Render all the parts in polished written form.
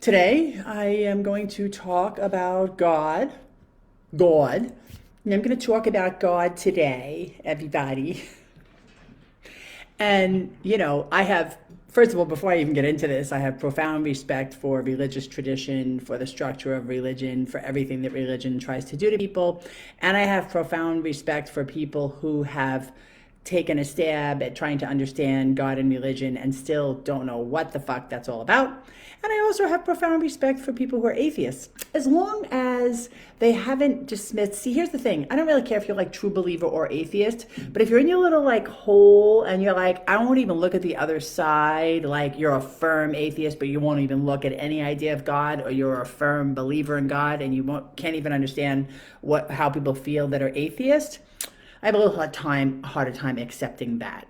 Today, I am going to talk about God. God. And I'm going to talk about God today, everybody. And, first of all, before I even get into this, I have profound respect for religious tradition, for the structure of religion, for everything that religion tries to do to people. And I have profound respect for people who have taken a stab at trying to understand God and religion and still don't know what the fuck that's all about. And I also have profound respect for people who are atheists, as long as they haven't dismissed. See, here's the thing. I don't really care if you're like true believer or atheist, but if you're in your little like hole and you're like, I won't even look at the other side, like you're a firm atheist, but you won't even look at any idea of God, or you're a firm believer in God and you can't even understand how people feel that are atheist, I have a little harder time accepting that.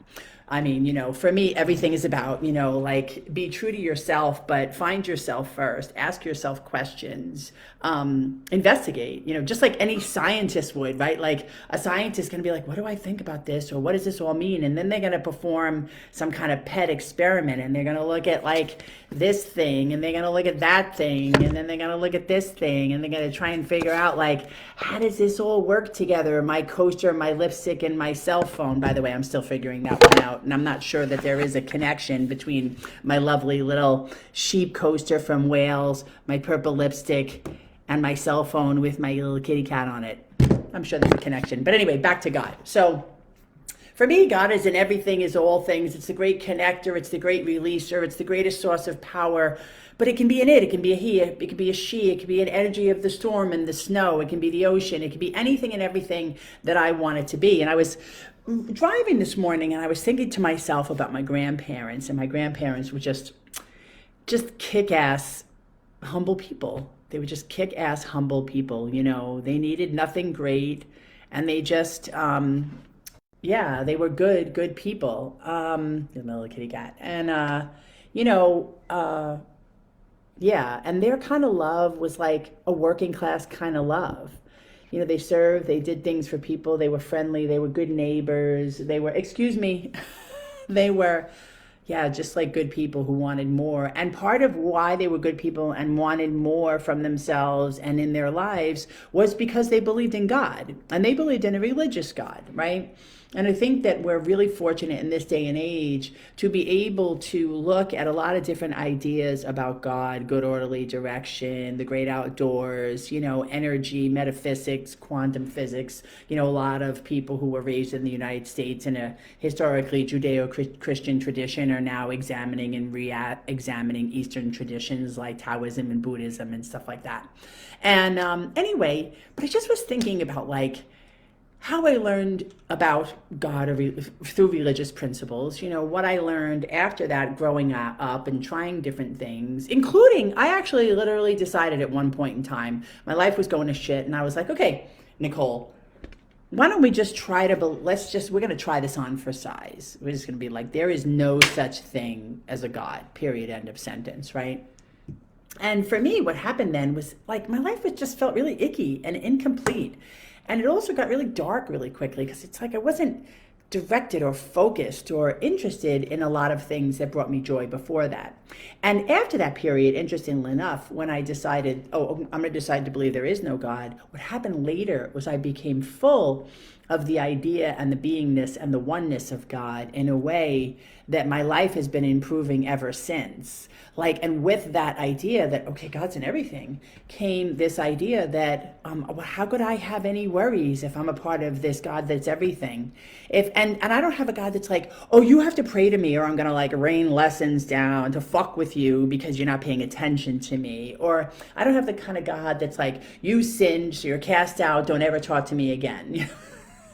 I mean, for me, everything is about, like be true to yourself, but find yourself first, ask yourself questions, investigate, just like any scientist would, right? Like a scientist is going to be like, what do I think about this? Or what does this all mean? And then they're going to perform some kind of pet experiment, and they're going to look at like this thing, and they're going to look at that thing, and then they're going to look at this thing, and they're going to try and figure out like, how does this all work together? My coaster, my lipstick, and my cell phone. By the way, I'm still figuring that one out. And I'm not sure that there is a connection between my lovely little sheep coaster from Wales, my purple lipstick, and my cell phone with my little kitty cat on it. I'm sure there's a connection. But anyway, back to God. So for me, God is in everything, is all things. It's the great connector. It's the great releaser. It's the greatest source of power. But it can be an it can be a he, it can be a she, it can be an energy of the storm and the snow, it can be the ocean, it can be anything and everything that I want it to be. And I was driving this morning and I was thinking to myself about my grandparents, and my grandparents were just kick-ass humble people. They were just kick-ass humble people. They needed nothing great, and they just they were good people. The little kitty cat. And and their kind of love was like a working class kind of love. They served, they did things for people, they were friendly, they were good neighbors, they were, they were, just like good people who wanted more. And part of why they were good people and wanted more from themselves and in their lives was because they believed in God, and they believed in a religious God, right? And I think that we're really fortunate in this day and age to be able to look at a lot of different ideas about God, good orderly direction, the great outdoors, energy, metaphysics, quantum physics. A lot of people who were raised in the United States in a historically Judeo-Christian tradition are now examining and re-examining Eastern traditions like Taoism and Buddhism and stuff like that. And anyway, but I just was thinking about like, how I learned about God through religious principles, what I learned after that growing up and trying different things, including, I actually literally decided at one point in time, my life was going to shit, and I was like, okay, Nicole, why don't we just we're going to try this on for size. We're just going to be like, there is no such thing as a God, period, end of sentence, right? And for me, what happened then was like, my life just felt really icky and incomplete. And it also got really dark really quickly, because it's like I wasn't directed or focused or interested in a lot of things that brought me joy before that. And after that period, interestingly enough, when I decided, I'm going to decide to believe there is no God, what happened later was I became full of the idea and the beingness and the oneness of God in a way that my life has been improving ever since. And with that idea that, okay, God's in everything, came this idea that, how could I have any worries if I'm a part of this God that's everything? And I don't have a God that's like, oh, you have to pray to me or I'm going to like rain lessons down to fuck with you because you're not paying attention to me. Or I don't have the kind of God that's like, you sinned, so you're cast out, don't ever talk to me again.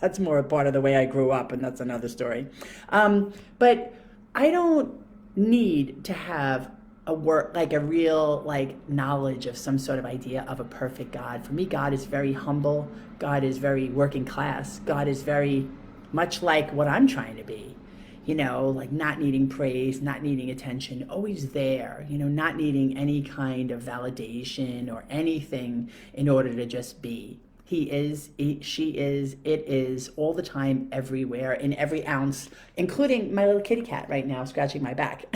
That's more a part of the way I grew up, and that's another story. But I don't need to have a real knowledge of some sort of idea of a perfect God. For me, God is very humble. God is very working class. God is very much like what I'm trying to be. Not needing praise, not needing attention, always there, not needing any kind of validation or anything in order to just be. He is, she is, it is, all the time, everywhere, in every ounce, including my little kitty cat right now scratching my back.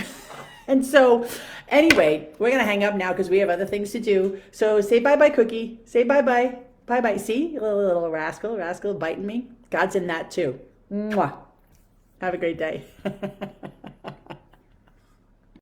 And so, anyway, we're going to hang up now because we have other things to do. So say bye bye, Cookie. Say bye bye. Bye bye. See? Little rascal biting me. God's in that too. Mwah. Have a great day.